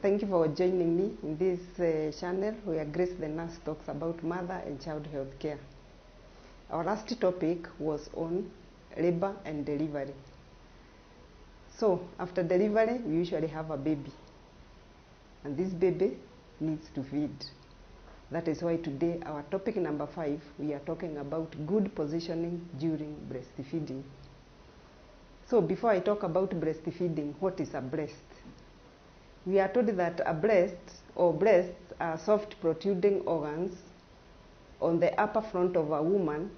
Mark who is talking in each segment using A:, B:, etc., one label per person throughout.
A: Thank you for joining me in this channel where Grace the Nurse talks about mother and child health care. Our last topic was on labor and delivery. So after delivery, we usually have a baby, and this baby needs to feed. That is why today our topic number 5, we are talking about good positioning during breastfeeding. So before I talk about breastfeeding, what is a breast? We are told that a breast or breasts are soft protruding organs on the upper front of a woman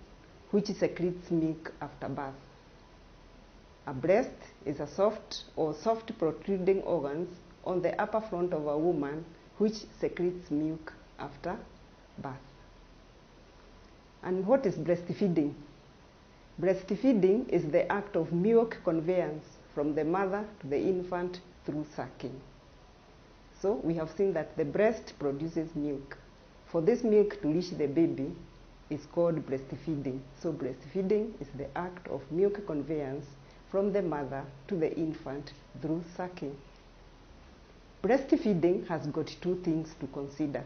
A: which secretes milk after birth. A breast is a soft protruding organs on the upper front of a woman which secretes milk after birth. And what is breastfeeding? Breastfeeding is the act of milk conveyance from the mother to the infant through sucking. So we have seen that the breast produces milk. For this milk to reach the baby is called breastfeeding. So breastfeeding is the act of milk conveyance from the mother to the infant through sucking. Breastfeeding has got two things to consider.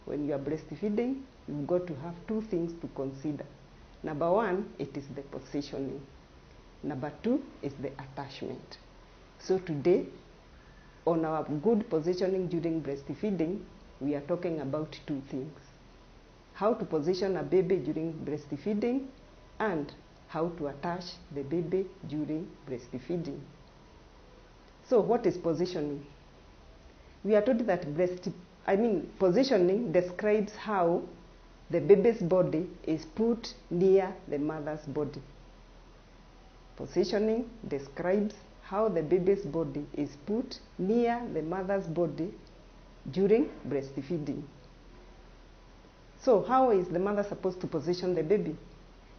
A: When you are breastfeeding, you've got to have two things to consider. Number 1, it is the positioning. Number 2 is the attachment. So today, on our good positioning during breastfeeding, we are talking about two things. How to position a baby during breastfeeding and how to attach the baby during breastfeeding. So what is positioning? We are told that positioning describes how the baby's body is put near the mother's body. Positioning describes how the baby's body is put near the mother's body during breastfeeding. So how is the mother supposed to position the baby?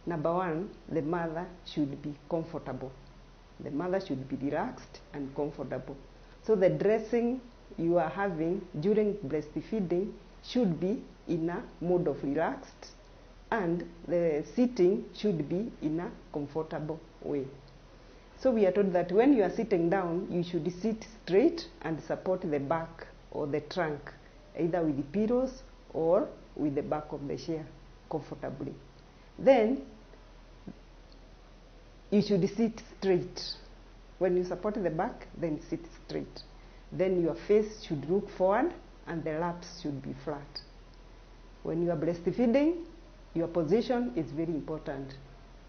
A: Number 1, the mother should be comfortable. The mother should be relaxed and comfortable. So the dressing you are having during breastfeeding should be in a mode of relaxed, and the sitting should be in a comfortable way. So we are told that when you are sitting down, you should sit straight and support the back or the trunk, either with the pillows or with the back of the chair comfortably. Then you should sit straight. When you support the back, then sit straight. Then your face should look forward and the laps should be flat. When you are breastfeeding, your position is very important.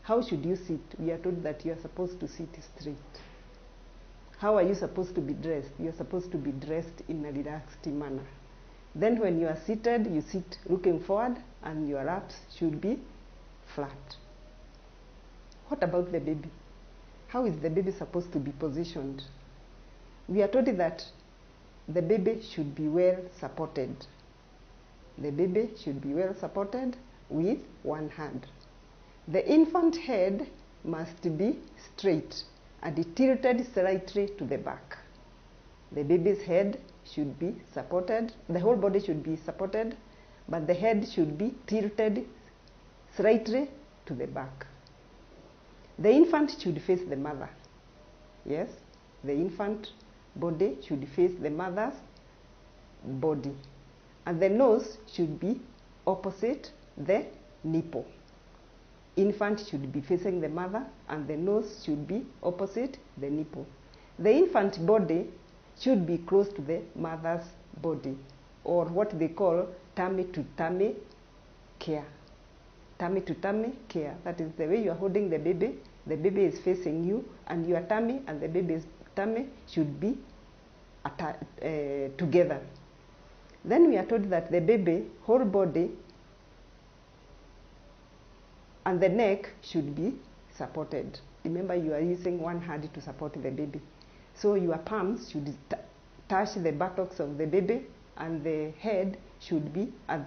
A: How should you sit? We are told that you are supposed to sit straight. How are you supposed to be dressed? You are supposed to be dressed in a relaxed manner. Then when you are seated, you sit looking forward and your laps should be flat. What about the baby? How is the baby supposed to be positioned? We are told that the baby should be well supported. The baby should be well supported with one hand. The infant head must be straight and tilted slightly to the back. The baby's head should be supported, the whole body should be supported, but the head should be tilted slightly to the back. The infant should face the mother. Yes, the infant body should face the mother's body. And the nose should be opposite the nipple. Infant should be facing the mother and the nose should be opposite the nipple. The infant body should be close to the mother's body, or what they call tummy to tummy care. Tummy to tummy care. That is the way you are holding the baby. The baby is facing you and your tummy and the baby's tummy should be together. Then we are told that the baby whole body and the neck should be supported. Remember, you are using one hand to support the baby. So your palms should touch the buttocks of the baby and the head should be at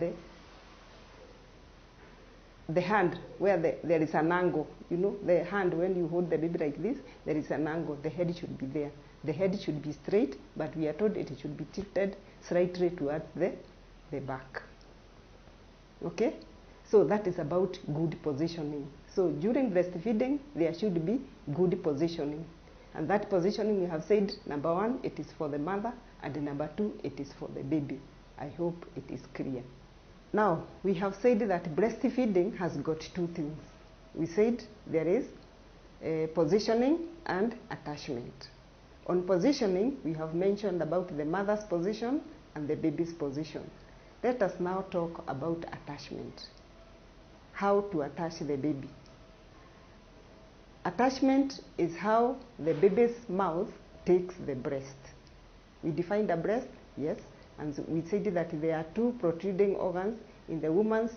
A: the hand where there is an angle. You know, the hand, when you hold the baby like this, there is an angle. The head should be there. The head should be straight, but we are told it should be tilted slightly towards the back. Okay? So that is about good positioning. So during breastfeeding, there should be good positioning. And that positioning we have said, number 1, it is for the mother, and number 2, it is for the baby. I hope it is clear. Now, we have said that breastfeeding has got 2 things. We said there is positioning and attachment. On positioning, we have mentioned about the mother's position and the baby's position. Let us now talk about attachment. How to attach the baby. Attachment is how the baby's mouth takes the breast. We defined a breast, yes, and we said that there are 2 protruding organs in the woman's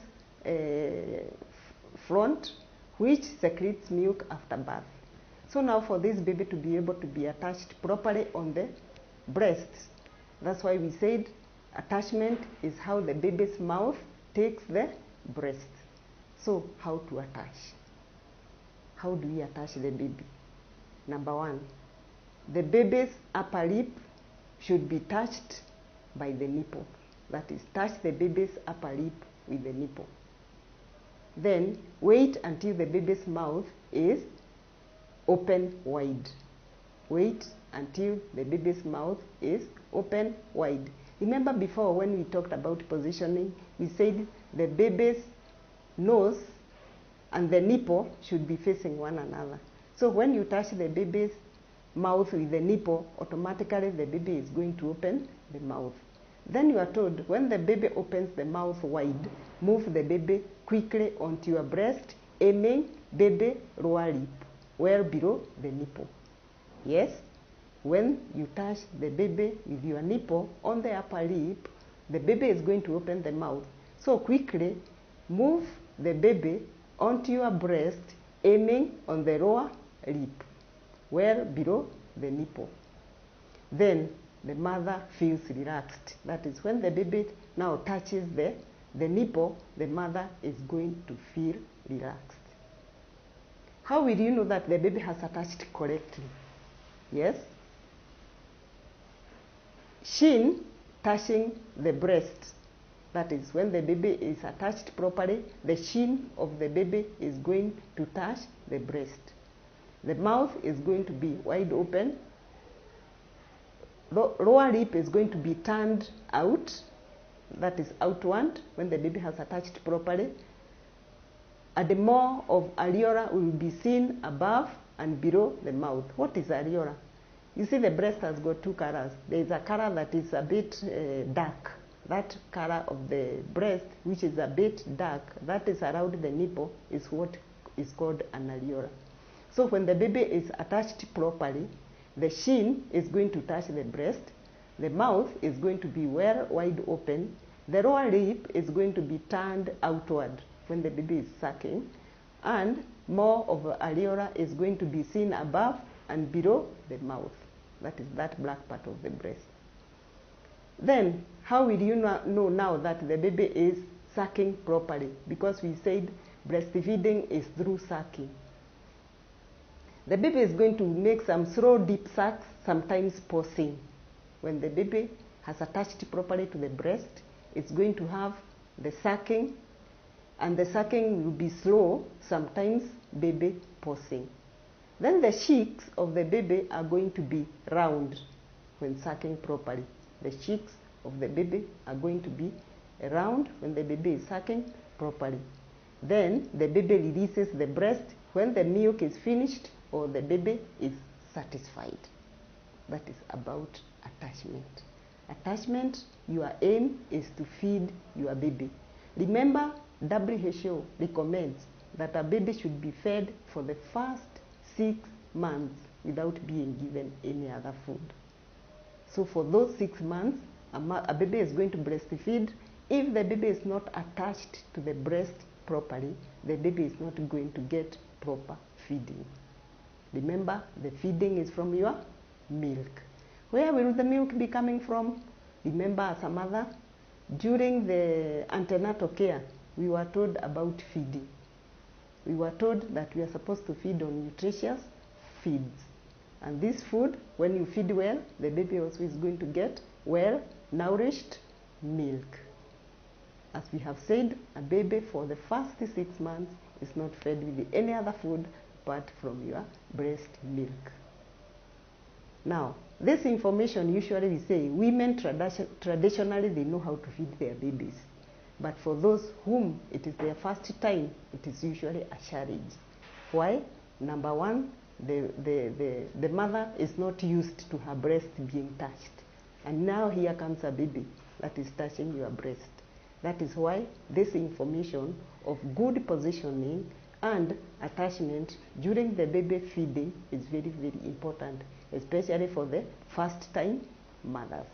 A: front, which secretes milk after birth. So now for this baby to be able to be attached properly on the breast, that's why we said attachment is how the baby's mouth takes the breast. So how to attach? How do we attach the baby? Number 1, the baby's upper lip should be touched by the nipple. That is, touch the baby's upper lip with the nipple. Then wait until the baby's mouth is open wide. Wait until the baby's mouth is open wide. Remember before when we talked about positioning, we said the baby's nose and the nipple should be facing one another. So when you touch the baby's mouth with the nipple, automatically the baby is going to open the mouth. Then you are told when the baby opens the mouth wide, move the baby quickly onto your breast, aiming baby lower lip, well below the nipple. Yes, when you touch the baby with your nipple on the upper lip, the baby is going to open the mouth. So quickly move the baby onto your breast, aiming on the lower lip, well below the nipple. Then the mother feels relaxed. That is, when the baby now touches the nipple, the mother is going to feel relaxed. How will you know that the baby has attached correctly? Yes? Shin touching the breast. That is, when the baby is attached properly, the shin of the baby is going to touch the breast. The mouth is going to be wide open. Lower lip is going to be turned out, that is outward, when the baby has attached properly. And more of areola will be seen above and below the mouth. What is areola? You see, the breast has got 2 colors. There is a color that is a bit dark. That color of the breast, which is a bit dark, that is around the nipple, is what is called an areola. So when the baby is attached properly, the shin is going to touch the breast, the mouth is going to be well wide open, the lower lip is going to be turned outward when the baby is sucking, and more of the areola is going to be seen above and below the mouth. That is that black part of the breast. Then, how will you know now that the baby is sucking properly? Because we said breastfeeding is through sucking. The baby is going to make some slow, deep sucks, sometimes pausing. When the baby has attached properly to the breast, it's going to have the sucking, and the sucking will be slow, sometimes baby pausing. Then the cheeks of the baby are going to be round when sucking properly. The cheeks of the baby are going to be round when the baby is sucking properly. Then the baby releases the breast when the milk is finished or the baby is satisfied. That is about attachment. Attachment, your aim is to feed your baby. Remember, WHO recommends that a baby should be fed for the first 6 months without being given any other food. So for those 6 months, a baby is going to breastfeed. If the baby is not attached to the breast properly, the baby is not going to get proper feeding. Remember, the feeding is from your milk. Where will the milk be coming from? Remember, as a mother, during the antenatal care, we were told about feeding. We were told that we are supposed to feed on nutritious feeds. And this food, when you feed well, the baby also is going to get well-nourished milk. As we have said, a baby for the first 6 months is not fed with any other food apart from your breast milk. Now, this information usually we say women traditionally they know how to feed their babies. But for those whom it is their first time, it is usually a challenge. Why? Number one, the mother is not used to her breast being touched. And now here comes a baby that is touching your breast. That is why this information of good positioning and attachment during the baby feeding is very, very important, especially for the first time mothers.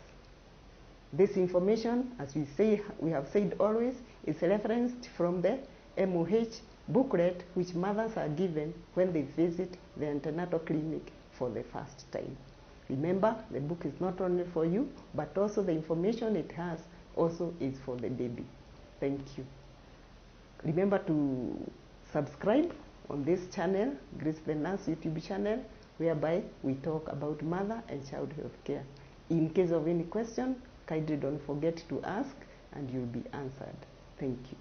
A: This information, as we have said always, is referenced from the MOH booklet which mothers are given when they visit the antenatal clinic for the first time. Remember, the book is not only for you, but also the information it has also is for the baby. Thank you. Remember to subscribe on this channel, Grace the Nurse YouTube channel, whereby we talk about mother and child health care. In case of any question, kindly don't forget to ask and you'll be answered. Thank you.